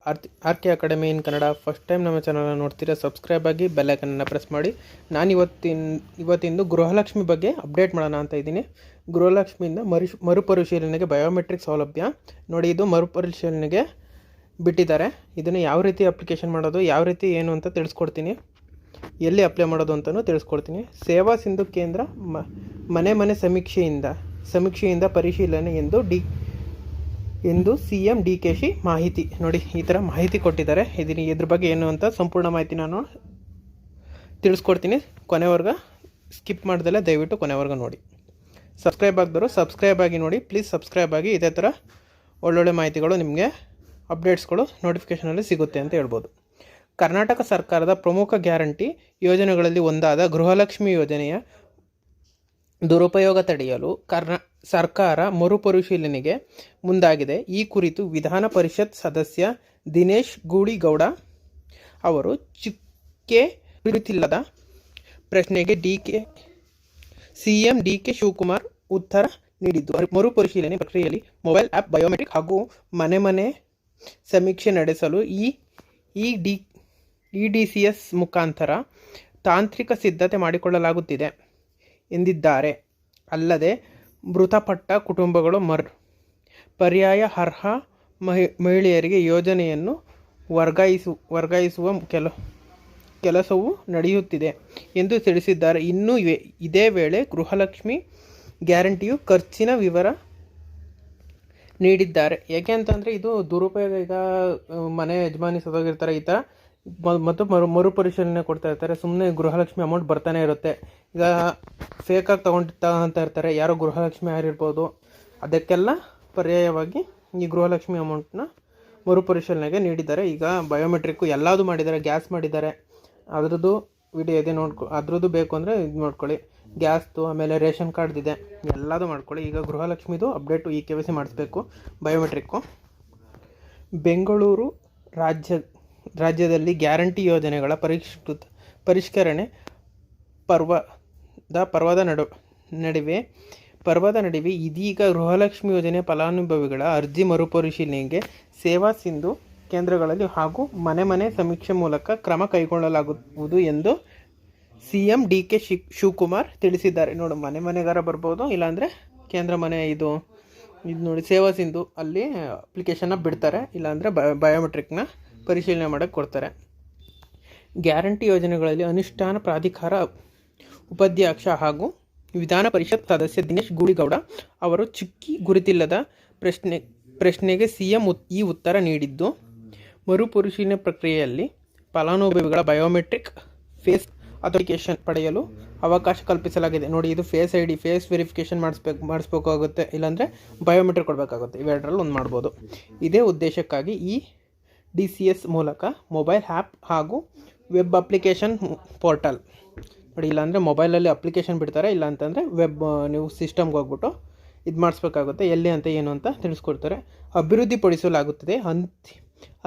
R K academy in Kannada first time ನಮ್ಮ ಚಾನಲ್ನ ನೋಡ್ತೀರಾ ಸಬ್ಸ್ಕ್ರೈಬ್ ಆಗಿ ಬೆಲ್ ಐಕನನ್ನು ಪ್ರೆಸ್ ಮಾಡಿ. ನಾನು ಇವತ್ತಿಂದು ಗೃಹಲಕ್ಷ್ಮಿ ಬಗ್ಗೆ ಅಪ್ಡೇಟ್ ಮಾಡೋಣ ಅಂತ ಇದ್ದೀನಿ. ಗೃಹಲಕ್ಷ್ಮಿಯಿಂದ ಮರುಪರಿಶೀಲನೆಗೆ ಬಯೋಮೆಟ್ರಿಕ್ ಸೌಲಭ್ಯ ನೋಡಿ, ಇದು ಮರುಪರಿಶೀಲನೆಗೆ ಬಿಟ್ಟಿದ್ದಾರೆ. ಇದನ್ನು ಯಾವ ರೀತಿ ಅಪ್ಲಿಕೇಶನ್ ಮಾಡೋದು, ಯಾವ ರೀತಿ ಏನು ಅಂತ ತಿಳಿಸ್ಕೊಡ್ತೀನಿ, ಎಲ್ಲಿ ಅಪ್ಲೈ ಮಾಡೋದು ಅಂತಲೂ ತಿಳಿಸ್ಕೊಡ್ತೀನಿ. ಸೇವಾ ಸಿಂಧು ಕೇಂದ್ರ ಮನೆ ಸಮೀಕ್ಷೆಯಿಂದ ಪರಿಶೀಲನೆ ಎಂದು CM DKಶಿ ಮಾಹಿತಿ ನೋಡಿ, ಈ ಥರ ಮಾಹಿತಿ ಕೊಟ್ಟಿದ್ದಾರೆ. ಇದ್ರ ಬಗ್ಗೆ ಏನು ಅಂತ ಸಂಪೂರ್ಣ ಮಾಹಿತಿ ನಾನು ತಿಳಿಸ್ಕೊಡ್ತೀನಿ. ಕೊನೆವರೆಗೆ ಸ್ಕಿಪ್ ಮಾಡ್ದಲ್ಲ, ದಯವಿಟ್ಟು ಕೊನೆವರೆಗೆ ನೋಡಿ. ಸಬ್ಸ್ಕ್ರೈಬ್ ಆಗಿದ್ರು ಸಬ್ಸ್ಕ್ರೈಬ್ ಆಗಿ ನೋಡಿ, ಪ್ಲೀಸ್ ಸಬ್ಸ್ಕ್ರೈಬ್ ಆಗಿ. ಇದೇ ಥರ ಒಳ್ಳೊಳ್ಳೆ ಮಾಹಿತಿಗಳು ನಿಮಗೆ ಅಪ್ಡೇಟ್ಸ್ಗಳು ನೋಟಿಫಿಕೇಷನಲ್ಲಿ ಸಿಗುತ್ತೆ ಅಂತ ಹೇಳ್ಬೋದು. ಕರ್ನಾಟಕ ಸರ್ಕಾರದ ಪ್ರಮುಖ ಗ್ಯಾರಂಟಿ ಯೋಜನೆಗಳಲ್ಲಿ ಒಂದಾದ ಗೃಹಲಕ್ಷ್ಮಿ ಯೋಜನೆಯ ದುರುಪಯೋಗ ತಡೆಯಲು ಸರ್ಕಾರ ಮರುಪರಿಶೀಲನೆಗೆ ಮುಂದಾಗಿದೆ. ಈ ಕುರಿತು ವಿಧಾನ ಪರಿಷತ್ ಸದಸ್ಯ ದಿನೇಶ್ ಗೂಳಿಗೌಡ ಅವರು ಚುಕ್ಕೆ ಕುರಿತಿಲ್ಲದ ಪ್ರಶ್ನೆಗೆ CM DK ಶಿವಕುಮಾರ್ ಉತ್ತರ ನೀಡಿದ್ದು, ಮರುಪರಿಶೀಲನೆ ಪ್ರಕ್ರಿಯೆಯಲ್ಲಿ ಮೊಬೈಲ್ ಆ್ಯಪ್, ಬಯೋಮೆಟ್ರಿಕ್ ಹಾಗೂ ಮನೆ ಸಮೀಕ್ಷೆ ನಡೆಸಲು EDCS ಮುಖಾಂತರ ತಾಂತ್ರಿಕ ಸಿದ್ಧತೆ ಮಾಡಿಕೊಳ್ಳಲಾಗುತ್ತಿದೆ ಎಂದಿದ್ದಾರೆ. ಅಲ್ಲದೆ ಮೃತಪಟ್ಟ ಕುಟುಂಬಗಳು ಪರ್ಯಾಯ ಅರ್ಹ ಮಹಿಳೆಯರಿಗೆ ಯೋಜನೆಯನ್ನು ವರ್ಗಾಯಿಸುವ ಕೆಲಸವೂ ನಡೆಯುತ್ತಿದೆ ಎಂದು ತಿಳಿಸಿದ್ದಾರೆ. ಇನ್ನು ಇದೇ ವೇಳೆ ಗೃಹಲಕ್ಷ್ಮಿ ಗ್ಯಾರಂಟಿಯು ಖರ್ಚಿನ ವಿವರ ನೀಡಿದ್ದಾರೆ. ಯಾಕೆ ಅಂತಂದರೆ ಇದು ದುರುಪಯೋಗ. ಈಗ ಮನೆ ಯಜಮಾನಿ ಸತ್ತೋಗಿರ್ತಾರೆ, ಈ ಥರ ಮತ್ತು ಮರುಪರಿಶೀಲನೆ ಕೊಡ್ತಾ ಇರ್ತಾರೆ. ಸುಮ್ಮನೆ ಗೃಹಲಕ್ಷ್ಮಿ ಅಮೌಂಟ್ ಬರ್ತಾನೆ ಇರುತ್ತೆ. ಈಗ ಫೇಕಾಗಿ ತಗೊಳ್ತಾ ಇರ್ತಾರೆ, ಯಾರೋ ಗೃಹಲಕ್ಷ್ಮಿ ಯಾರಿರ್ಬೋದು. ಅದಕ್ಕೆಲ್ಲ ಪರ್ಯಾಯವಾಗಿ ಈ ಗೃಹಲಕ್ಷ್ಮಿ ಅಮೌಂಟ್ನ ಮರುಪರಿಶೀಲನೆಗೆ ನೀಡಿದ್ದಾರೆ. ಈಗ ಬಯೋಮೆಟ್ರಿಕ್ಕು ಎಲ್ಲದೂ ಮಾಡಿದ್ದಾರೆ, ಗ್ಯಾಸ್ ಮಾಡಿದ್ದಾರೆ. ಅದ್ರದ್ದು ವಿಡಿಯೋ ಇದೆ, ಅದ್ರದ್ದು ಬೇಕು ಅಂದರೆ ಇದು ನೋಡ್ಕೊಳ್ಳಿ. ಗ್ಯಾಸ್ದು, ಆಮೇಲೆ ರೇಷನ್ ಕಾರ್ಡ್ದಿದೆ, ಎಲ್ಲದೂ ಮಾಡ್ಕೊಳ್ಳಿ. ಈಗ ಗೃಹಲಕ್ಷ್ಮಿದು ಅಪ್ಡೇಟು KYC ಮಾಡಿಸ್ಬೇಕು, ಬಯೋಮೆಟ್ರಿಕ್ಕು. ಬೆಂಗಳೂರು ರಾಜ್ಯದಲ್ಲಿ ಗ್ಯಾರಂಟಿ ಯೋಜನೆಗಳ ಪರಿಷ್ಕರಣೆ ಪರ್ವದ ನಡುವೆ ಇದೀಗ ಗೃಹಲಕ್ಷ್ಮಿ ಯೋಜನೆ ಫಲಾನುಭವಿಗಳ ಅರ್ಜಿ ಮರುಪರಿಶೀಲನೆಗೆ ಸೇವಾ ಸಿಂಧು ಕೇಂದ್ರಗಳಲ್ಲಿ ಹಾಗೂ ಮನೆ ಸಮೀಕ್ಷೆ ಮೂಲಕ ಕ್ರಮ ಕೈಗೊಳ್ಳಲಾಗುವುದು ಎಂದು CM DK ಶಿವಕುಮಾರ್ ತಿಳಿಸಿದ್ದಾರೆ. ನೋಡಿ, ಮನೆಗಾರ ಬರ್ಬೋದು, ಇಲ್ಲಾಂದರೆ ಕೇಂದ್ರ ಮನೆ ಇದು ನೋಡಿ ಸೇವಾ ಸಿಂಧು ಅಲ್ಲಿ ಅಪ್ಲಿಕೇಶನ್ನ ಬಿಡ್ತಾರೆ, ಇಲ್ಲಾಂದರೆ ಬಯೋಮೆಟ್ರಿಕ್ನ ಪರಿಶೀಲನೆ ಮಾಡೋಕ್ಕೆ ಕೊಡ್ತಾರೆ. ಗ್ಯಾರಂಟಿ ಯೋಜನೆಗಳಲ್ಲಿ ಅನುಷ್ಠಾನ ಪ್ರಾಧಿಕಾರ ಉಪಾಧ್ಯಕ್ಷ ಹಾಗೂ ವಿಧಾನ ಪರಿಷತ್ ಸದಸ್ಯ ದಿನೇಶ್ ಗೂಳಿಗೌಡ ಅವರು ಚುಕ್ಕಿ ಗುರುತಿಲ್ಲದ ಪ್ರಶ್ನೆಗೆ CM ಈ ಉತ್ತರ ನೀಡಿದ್ದು, ಮರುಪರಿಶೀಲನೆ ಪ್ರಕ್ರಿಯೆಯಲ್ಲಿ ಫಲಾನುಭವಿಗಳ ಬಯೋಮೆಟ್ರಿಕ್ ಫೇಸ್ ಅಥೆಂಟಿಕೇಷನ್ ಪಡೆಯಲು ಅವಕಾಶ ಕಲ್ಪಿಸಲಾಗಿದೆ. ನೋಡಿ, ಇದು ಫೇಸ್ ID, ಫೇಸ್ ವೆರಿಫಿಕೇಷನ್ ಮಾಡಿಸ್ಬೇಕಾಗುತ್ತೆ, ಇಲ್ಲಾಂದರೆ ಬಯೋಮೆಟ್ರಿಕ್ ಕೊಡಬೇಕಾಗುತ್ತೆ. ಇವೆರಡರಲ್ಲಿ ಒಂದು ಮಾಡ್ಬೋದು. ಇದೇ ಉದ್ದೇಶಕ್ಕಾಗಿ DCS ಮೂಲಕ ಮೊಬೈಲ್ ಆ್ಯಪ್ ಹಾಗೂ ವೆಬ್ ಅಪ್ಲಿಕೇಶನ್ ಪೋರ್ಟಲ್ ನೋಡಿ, ಇಲ್ಲಾಂದರೆ ಮೊಬೈಲಲ್ಲಿ ಅಪ್ಲಿಕೇಶನ್ ಬಿಡ್ತಾರೆ, ಇಲ್ಲ ಅಂತಂದರೆ ನೀವು ಸಿಸ್ಟಮ್ಗೆ ಹೋಗ್ಬಿಟ್ಟು ಇದು ಮಾಡಿಸ್ಬೇಕಾಗುತ್ತೆ. ಎಲ್ಲಿ ಅಂತ ಏನು ಅಂತ ತಿಳಿಸ್ಕೊಡ್ತಾರೆ. ಅಭಿವೃದ್ಧಿಪಡಿಸಲಾಗುತ್ತದೆ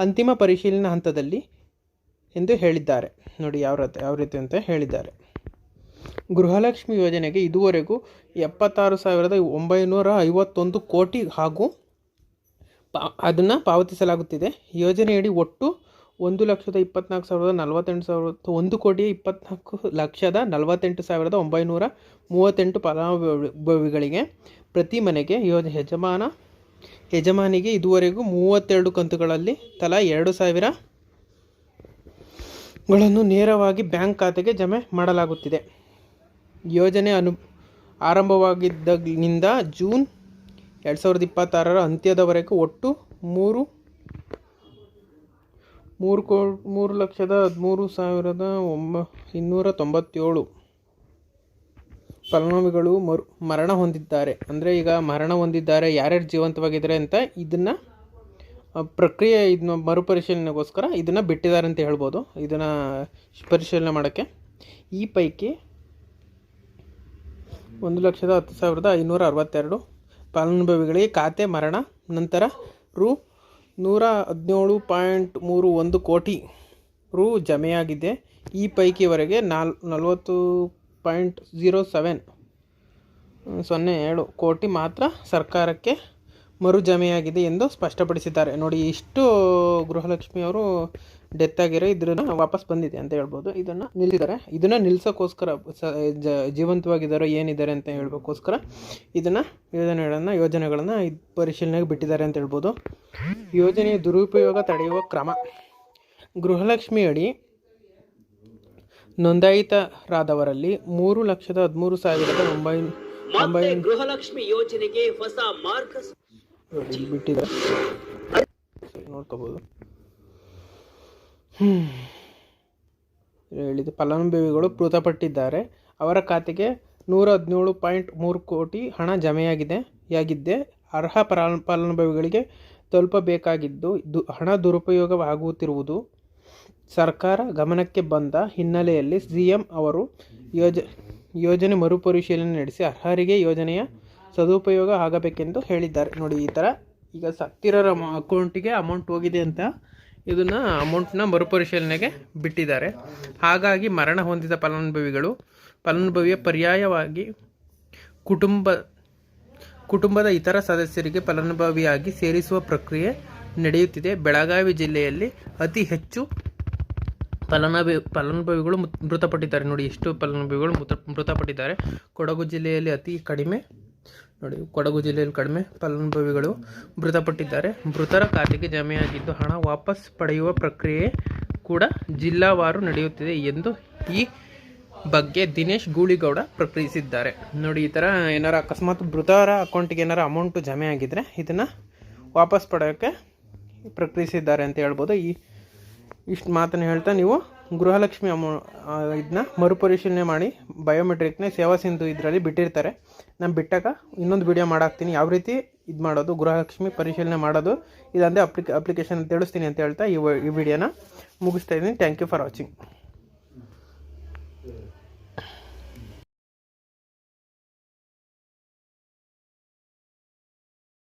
ಅಂತಿಮ ಪರಿಶೀಲನಾ ಹಂತದಲ್ಲಿ ಎಂದು ಹೇಳಿದ್ದಾರೆ. ನೋಡಿ, ಯಾವ ರೀತಿ ಅಂತ ಹೇಳಿದ್ದಾರೆ. ಗೃಹಲಕ್ಷ್ಮಿ ಯೋಜನೆಗೆ ಇದುವರೆಗೂ 76,951 ಕೋಟಿ ಹಾಗೂ ಅದನ್ನು ಪಾವತಿಸಲಾಗುತ್ತಿದೆ. ಯೋಜನೆಯಡಿ ಒಟ್ಟು 1,24,048 1,24,48,938 ಫಲಾನುಭವಿಗಳಿಗೆ ಪ್ರತಿ ಮನೆಗೆ ಯಜಮಾನಿಗೆ ಇದುವರೆಗೂ 32 ಕಂತುಗಳಲ್ಲಿ ತಲಾ 2,000ಗಳನ್ನು ನೇರವಾಗಿ ಬ್ಯಾಂಕ್ ಖಾತೆಗೆ ಜಮೆ ಮಾಡಲಾಗುತ್ತಿದೆ. ಯೋಜನೆ ಆರಂಭವಾಗಿದ್ದಾಗಿನಿಂದ ಜೂನ್ 2026ರ ಅಂತ್ಯದವರೆಗೂ ಒಟ್ಟು 3,13,297 ಫಲಾನುಭವಿಗಳು ಮರಣ ಹೊಂದಿದ್ದಾರೆ. ಅಂದರೆ ಈಗ ಮರಣ ಹೊಂದಿದ್ದಾರೆ, ಯಾರ್ಯಾರು ಜೀವಂತವಾಗಿದ್ದಾರೆ ಅಂತ ಇದನ್ನು ಇದನ್ನ ಮರುಪರಿಶೀಲನೆಗೋಸ್ಕರ ಇದನ್ನು ಬಿಟ್ಟಿದ್ದಾರೆ ಅಂತ ಹೇಳ್ಬೋದು, ಇದನ್ನು ಪರಿಶೀಲನೆ ಮಾಡೋಕ್ಕೆ. ಈ ಪೈಕಿ 1,10,562 ಫಲಾನುಭವಿಗಳಿಗೆ ಖಾತೆ ಮರಣ ನಂತರ ರು 117.31 ಕೋಟಿ ರು ಜಮೆಯಾಗಿದೆ. ಈ ಪೈಕಿವರೆಗೆ 40.07 ಕೋಟಿ ಮಾತ್ರ ಸರ್ಕಾರಕ್ಕೆ ಮರು ಜಮೆಯಾಗಿದೆ ಎಂದು ಸ್ಪಷ್ಟಪಡಿಸಿದ್ದಾರೆ. ನೋಡಿ, ಇಷ್ಟು ಗೃಹಲಕ್ಷ್ಮಿ ಅವರು ಡೆತ್ ಆಗಿರೋ ಇದನ್ನು ವಾಪಸ್ ಬಂದಿದೆ ಅಂತ ಹೇಳ್ಬೋದು. ಇದನ್ನು ನಿಲ್ಲಿಸಿದ್ದಾರೆ. ಇದನ್ನು ನಿಲ್ಲಿಸೋಕ್ಕೋಸ್ಕರ ಜೀವಂತವಾಗಿದ್ದಾರೋ ಏನಿದ್ದಾರೆ ಅಂತ ಹೇಳೋಕ್ಕೋಸ್ಕರ ಇದನ್ನು ಯೋಜನೆಗಳನ್ನು ಪರಿಶೀಲನೆಗೆ ಬಿಟ್ಟಿದ್ದಾರೆ ಅಂತ ಹೇಳ್ಬೋದು. ಯೋಜನೆಯ ದುರುಪಯೋಗ ತಡೆಯುವ ಕ್ರಮ. ಗೃಹಲಕ್ಷ್ಮಿ ಅಡಿ ನೋಂದಾಯಿತರಾದವರಲ್ಲಿ 3,13,990 ಗೃಹಲಕ್ಷ್ಮಿ ಯೋಜನೆಗೆ ಹೊಸ ಮಾರ್ಗ ಬಿಟ್ಟಿದ್ದಾರೆ. ನೋಡ್ಕೋಬಹುದು. ಹೇಳಿದೆ ಫಲಾನುಭವಿಗಳು ಮೃತಪಟ್ಟಿದ್ದಾರೆ. ಅವರ ಖಾತೆಗೆ 117.3 ಕೋಟಿ ಹಣ ಜಮೆಯಾಗಿದ್ದೆ ಅರ್ಹ ಫಲಾನುಭವಿಗಳಿಗೆ ತಲುಪಬೇಕಾಗಿದ್ದು ಹಣ ದುರುಪಯೋಗವಾಗುತ್ತಿರುವುದು ಸರ್ಕಾರ ಗಮನಕ್ಕೆ ಬಂದ ಹಿನ್ನೆಲೆಯಲ್ಲಿ ಸಿಎಂ ಅವರು ಯೋಜನೆ ಮರುಪರಿಶೀಲನೆ ನಡೆಸಿ ಅರ್ಹರಿಗೆ ಯೋಜನೆಯ ಸದುಪಯೋಗ ಆಗಬೇಕೆಂದು ಹೇಳಿದ್ದಾರೆ. ನೋಡಿ, ಈ ಥರ ಈಗ ಸತ್ತಿರೋರ ಅಕೌಂಟಿಗೆ ಅಮೌಂಟ್ ಹೋಗಿದೆ ಅಂತ ಇದನ್ನು ಅಮೌಂಟ್ನ ಮರುಪರಿಶೀಲನೆಗೆ ಬಿಟ್ಟಿದ್ದಾರೆ. ಹಾಗಾಗಿ ಮರಣ ಹೊಂದಿದ ಫಲಾನುಭವಿಯ ಪರ್ಯಾಯವಾಗಿ ಕುಟುಂಬದ ಇತರ ಸದಸ್ಯರಿಗೆ ಫಲಾನುಭವಿಯಾಗಿ ಸೇರಿಸುವ ಪ್ರಕ್ರಿಯೆ ನಡೆಯುತ್ತಿದೆ. ಬೆಳಗಾವಿ ಜಿಲ್ಲೆಯಲ್ಲಿ ಅತಿ ಹೆಚ್ಚು ಫಲಾನುಭವಿಗಳು ಮೃತಪಟ್ಟಿದ್ದಾರೆ. ನೋಡಿ, ಎಷ್ಟು ಫಲಾನುಭವಿಗಳು ಮೃತಪಟ್ಟಿದ್ದಾರೆ. ಕೊಡಗು ಜಿಲ್ಲೆಯಲ್ಲಿ ಅತಿ ಕಡಿಮೆ. ನೋಡಿ, ಕೊಡಗು ಜಿಲ್ಲೆಯಲ್ಲಿ ಕಡಿಮೆ ಫಲಾನುಭವಿಗಳು ಮೃತಪಟ್ಟಿದ್ದಾರೆ. ಮೃತರ ಖಾತೆಗೆ ಜಮೆಯಾಗಿದ್ದು ಹಣ ವಾಪಸ್ ಪಡೆಯುವ ಪ್ರಕ್ರಿಯೆ ಕೂಡ ಜಿಲ್ಲಾವಾರು ನಡೆಯುತ್ತಿದೆ ಎಂದು ಈ ಬಗ್ಗೆ ದಿನೇಶ್ ಗೂಳಿಗೌಡ ಪ್ರಕಟಿಸಿದ್ದಾರೆ. ನೋಡಿ, ಈ ಥರ ಏನಾರ ಅಕಸ್ಮಾತ್ ಮೃತರ ಅಕೌಂಟಿಗೆ ಏನಾರ ಅಮೌಂಟು ಜಮೆ ಆಗಿದ್ದರೆ ಇದನ್ನು ವಾಪಸ್ ಪಡೆಯೋಕ್ಕೆ ಪ್ರಕಟಿಸಿದ್ದಾರೆ ಅಂತ ಹೇಳ್ಬೋದು. ಇಷ್ಟು ಮಾತನ್ನು ಹೇಳ್ತಾ ನೀವು ಗೃಹಲಕ್ಷ್ಮಿ ಇದನ್ನ ಮರುಪರಿಶೀಲನೆ ಮಾಡಿ ಬಯೋಮೆಟ್ರಿಕ್ನ ಸೇವಾ ಸಿಂಧು ಇದರಲ್ಲಿ ಬಿಟ್ಟಿರ್ತಾರೆ. ನಾನು ಬಿಟ್ಟಾಗ ಇನ್ನೊಂದು ವಿಡಿಯೋ ಮಾಡಾಕ್ತೀನಿ, ಯಾವ ರೀತಿ ಇದು ಮಾಡೋದು ಗೃಹಲಕ್ಷ್ಮಿ ಪರಿಶೀಲನೆ ಮಾಡೋದು ಇದಂದೇ ಅಪ್ಲಿಕೇಶನ್ ತಿಳಿಸ್ತೀನಿ ಅಂತ ಹೇಳ್ತಾ ಈ ವಿಡಿಯೋನ ಮುಗಿಸ್ತಾ ಇದ್ದೀನಿ. Thank you for watching.